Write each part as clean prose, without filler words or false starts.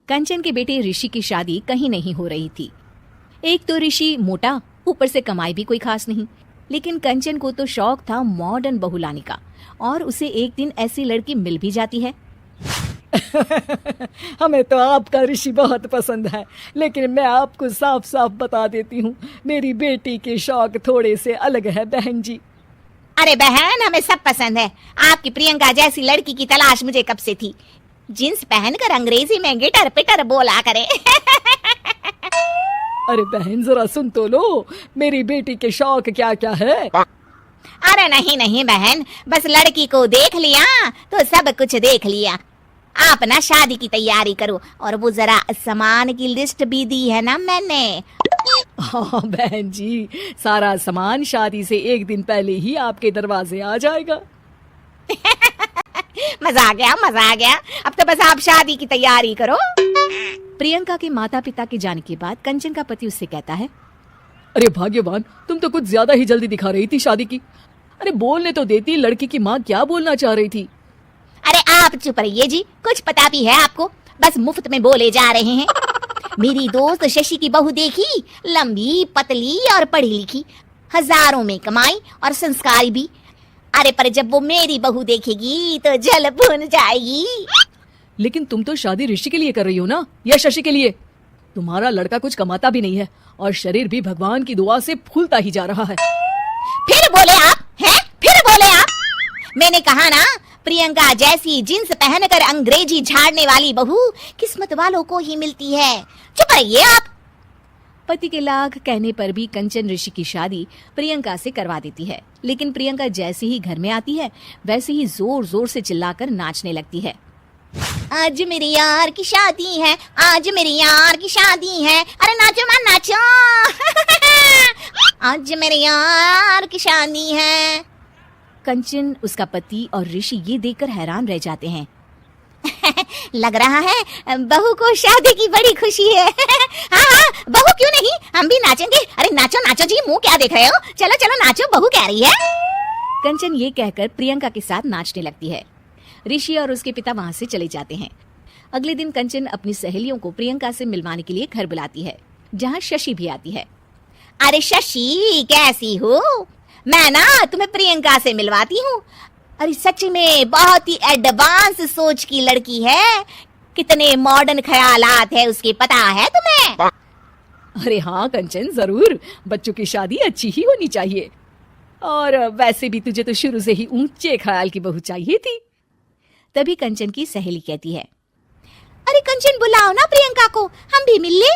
कंचन के बेटे ऋषि की शादी कहीं नहीं हो रही थी। एक तो ऋषि मोटा, ऊपर से कमाई भी कोई खास नहीं। लेकिन कंचन को तो शौक था मॉडर्न बहू लाने का, और उसे एक दिन ऐसी लड़की मिल भी जाती है। हमें तो आपका ऋषि बहुत पसंद है, लेकिन मैं आपको साफ साफ बता देती हूँ, मेरी बेटी के शौक थोड़े से अलग है बहन जी। अरे बहन, हमें सब पसंद है। आपकी प्रियंका जैसी लड़की की तलाश मुझे कब से थी। जींस पहनकर अंग्रेजी में गिटर पिटर बोला करे। अरे बहन जरा सुन तो लो, मेरी बेटी के शौक क्या क्या है। अरे नहीं नहीं बहन, बस लड़की को देख लिया तो सब कुछ देख लिया। आप ना शादी की तैयारी करो, और वो जरा सामान की लिस्ट भी दी है ना मैंने। हाँ बहन जी, सारा सामान शादी से एक दिन पहले ही आपके दरवाजे आ जाएगा। मजा आ गया, मजा आ गया। अब तो बस आप शादी की तैयारी करो। प्रियंका के माता पिता के जाने के बाद कंचन का पति उससे कहता है, अरे भाग्यवान, तुम तो कुछ ज्यादा ही जल्दी दिखा रही थी शादी की। अरे बोलने तो देती, लड़की की माँ क्या बोलना चाह रही थी। अरे आप चुप रहिए जी, कुछ पता भी है आपको, बस मुफ्त में बोले जा रहे हैं। मेरी दोस्त शशि की बहू देखी, लंबी पतली और पढ़ी लिखी, हजारों में कमाई और संस्कारी भी। अरे पर जब वो मेरी बहू देखेगी तो जल भुन जाएगी। लेकिन तुम तो शादी ऋषि के लिए कर रही हो ना, या शशि के लिए? तुम्हारा लड़का कुछ कमाता भी नहीं है, और शरीर भी भगवान की दुआ से फूलता ही जा रहा है। फिर बोले आप हैं? फिर बोले आप? मैंने कहा ना, प्रियंका जैसी जींस पहनकर अंग्रेजी झाड़ने वाली बहू किस्मत वालों को ही मिलती है। चुप रहिए आप। पति के लाख कहने पर भी कंचन ऋषि की शादी प्रियंका से करवा देती है। लेकिन प्रियंका जैसे ही घर में आती है, वैसे ही जोर जोर से चिल्लाकर नाचने लगती है। आज मेरी यार की शादी है, आज मेरी यार की शादी है। अरे नाचो मां नाचो। आज मेरी यार की शादी है। कंचन, उसका पति और ऋषि ये देखकर हैरान रह जाते हैं। लग रहा है बहू को शादी की बड़ी खुशी है। हाँ हाँ, बहू क्यों नहीं, हम भी नाचेंगे। अरे नाचो नाचो जी, मुंह क्या देख रहे हो, चलो चलो नाचो, बहू कह रही है। कंचन ये कहकर प्रियंका के साथ नाचने लगती है। ऋषि और उसके पिता वहां से चले जाते हैं। अगले दिन कंचन अपनी सहेलियों को प्रियंका से मिलवाने के लिए घर बुलाती है, जहाँ शशि भी आती है। अरे शशि, कैसी हो? मैं ना तुम्हें प्रियंका से मिलवाती हूँ। अरे सच में बहुत ही एडवांस सोच की लड़की है, कितने मॉडर्न ख्यालात है उसके, पता है तुम्हें? अरे हाँ कंचन, जरूर, बच्चों की शादी अच्छी ही होनी चाहिए। और वैसे भी तुझे तो शुरू से ही ऊंचे ख्याल की बहू चाहिए थी। तभी कंचन की सहेली कहती है, अरे कंचन बुलाओ ना प्रियंका को, हम भी मिल ले।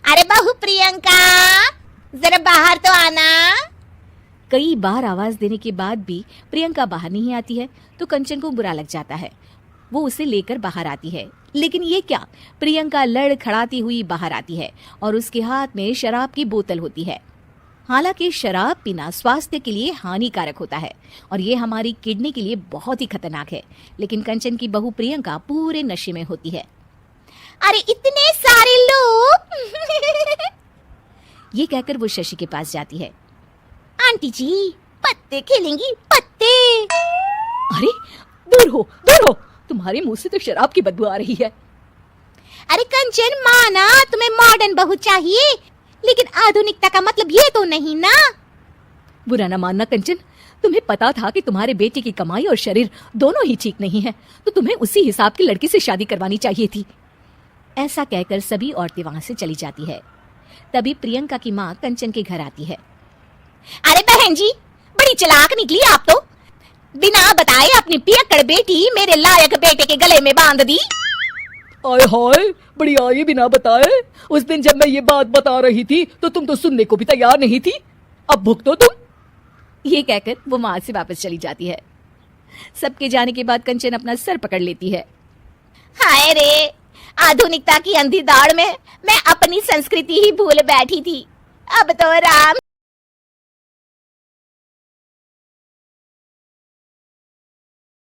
अरे बहू प्रियंका, जरा बाहर तो आना। कई बार आवाज देने के बाद भी प्रियंका बाहर नहीं आती है, तो कंचन को बुरा लग जाता है। वो उसे लेकर बाहर आती है, लेकिन ये क्या, प्रियंका लड़खड़ाती हुई बाहर आती है और उसके हाथ में शराब की बोतल होती है। हालांकि शराब पीना स्वास्थ्य के लिए हानिकारक होता है और ये हमारी किडनी के लिए बहुत ही खतरनाक है, लेकिन कंचन की बहू प्रियंका पूरे नशे में होती है। अरे इतने सारे लोग। ये कहकर वो शशि के पास जाती है। आंटी जी, पत्ते खेलेंगी, पत्ते। अरे दूर हो, दूर हो, तुम्हारे मुंह से तो शराब की बदबू आ रही है। अरे कंचन, माना तुम्हें मॉडर्न बहू चाहिए, लेकिन आधुनिकता का मतलब ये तो नहीं ना। बुरा ना मानना कंचन, तुम्हें पता था कि तुम्हारे बेटे की कमाई और शरीर दोनों ही ठीक नहीं है, तो तुम्हें उसी हिसाब की लड़की से शादी करवानी चाहिए थी। ऐसा कहकर सभी औरतें वहां से चली जाती है। तभी प्रियंका की माँ कंचन के घर आती है। अरे बहन जी, बड़ी चालाक निकली आप तो, बिना बताए अपनी पियक्कड़ बेटी मेरे लायक बेटे के गले में बांध दी। आय हाय, बड़ी आई बिना बताए। उस दिन जब मैं ये बात बता रही थी तो तुम तो सुनने को भी तैयार नहीं थी, अब भुगतो तुम। ये कहकर वो वहां से वापस चली जाती है। सबके जाने के बाद कंचन अपना सर पकड़ लेती है। हाय रे, आधुनिकता की अंधी दौड़ में मैं अपनी संस्कृति ही भूल बैठी थी। अब तो राम